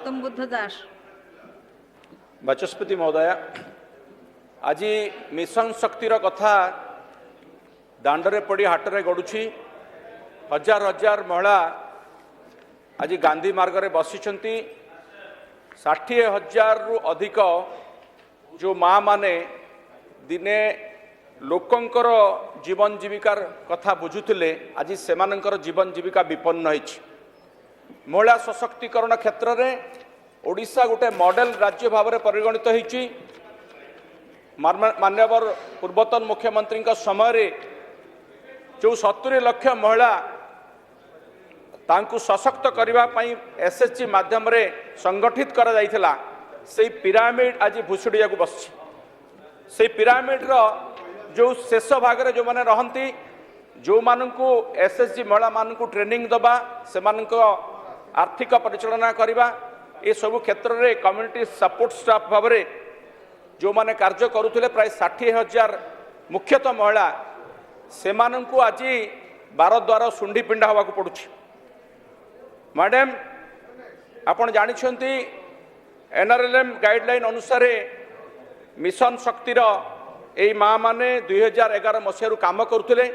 गौतम बुद्ध दास। बाचस्पति महोदय, आज मिशन शक्तिर कथा दांडरे पड़ी हाटरे गड़ुछि। हजार हजार महिला आज गांधी मार्ग रे बसिछंती। 60,000 रु अधिक जो माँ माने दिने लोकंकर जीवन जीविकार कथा बुझुथिले आज सेमानंकर जीवन जीविका विपन्न होइछि। महिला सशक्तिकरण क्षेत्र में ओडिशा गोटे मॉडल राज्य भाव में परिगणित होइछि। माननीय पूर्वतन मुख्यमंत्री समय रे जो 70 लाख महिला तांकु सशक्त करबा पई एसएचजी माध्यम रे संगठित करा जाइथिला। से पिरामिड आज भुसुड़िया को बसछि। से पिरामिड रो जो शेष भाग रे जो माने रहंती, जो मानकु एसएचजी महिला मानकु ट्रेनिंग दबा, से मानको आर्थिक परिचालना करबा, ए सब क्षेत्र में कम्युनिटी सपोर्ट स्टाफ भाव में जो माने कार्य करुथिले प्राय 60,000 मुख्यतः महिला से मानकु आज 12 द्वार सुंडी पिंडा हवा को पड़ुछि। मैडम आपण जानिछंती एनआरएलएम गाइडलाइन अनुसार मिशन शक्तिर ए माँ माने 2011 मसीह काम करुथिले।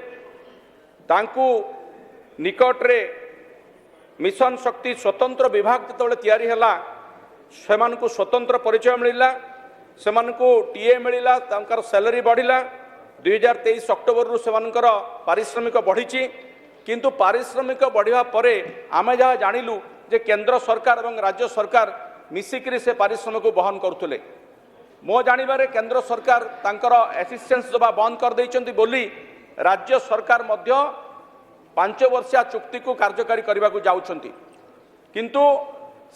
तांकु निकट रे मिशन शक्ति स्वतंत्र विभाग जो तैयारी हैला, सेमानकु स्वतंत्र परिचय मिलला, सेमानकु टीए मिलला, तांकर सैलरी बढ़िला। 2023 अक्टोबर रु सेमानकर पारिश्रमिक बढ़ी। किंतु पारिश्रमिक बढ़िया परे आमे जहाँ जानिलु जे केंद्र सरकार और राज्य सरकार मिसिकरी से पारिश्रमिक बहन करुले। मो जानिबारे केंद्र सरकार तांकर असिस्टेंस दबा बंद कर देइचंती बोली राज्य सरकार मध्य 5 वर्षिया चुक्ति को कार्यकारी करने को जाउछंती। किंतु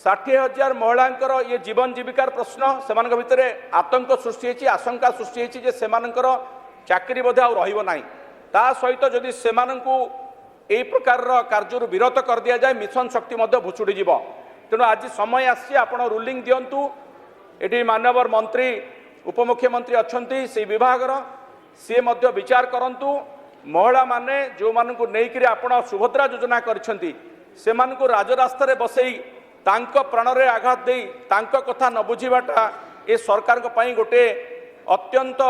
60,000 महिलांकर ये जीवन जीविकार प्रश्न सेमानक भितरे आतंक सृष्टि होइछि, आशंका सृष्टि होइछि जे सेमानकर चाकरी बोधे आ रहिबो नाही। ता सहित जदि सेमानकु एई प्रकार कार्य विरत कर दिया जाए मिशन शक्ति मध्य भुचुड़ी जीव। तेणु आज समय आसी आपण रूलिंग दियंतु। एटी माननीय मंत्री उपमुख्यमंत्री अच्छंती से विभाग सी मध्य विचार करंतु। महिला माने जो मानकु नेइकरी आपण सुभद्रा योजना करछंती से मानकु राजरास्ता रे बसई तांको प्राण रे आघात देई तांको कथा न बुझीबाटा ए सरकार को पई गोटे अत्यंत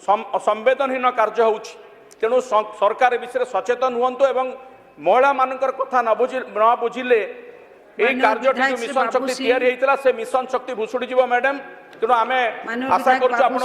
संवेदनहीन कार्य होउछि। तेणु सरकार विषय सचेतन हुंतु एवं महिला मानकर कथा न बुझिले ए कार्य मिशन शक्ति तैयारी होइतला से मिशन शक्ति भुसुड़ी जीव। मैडम तेणु आमे आशा करूछु आपण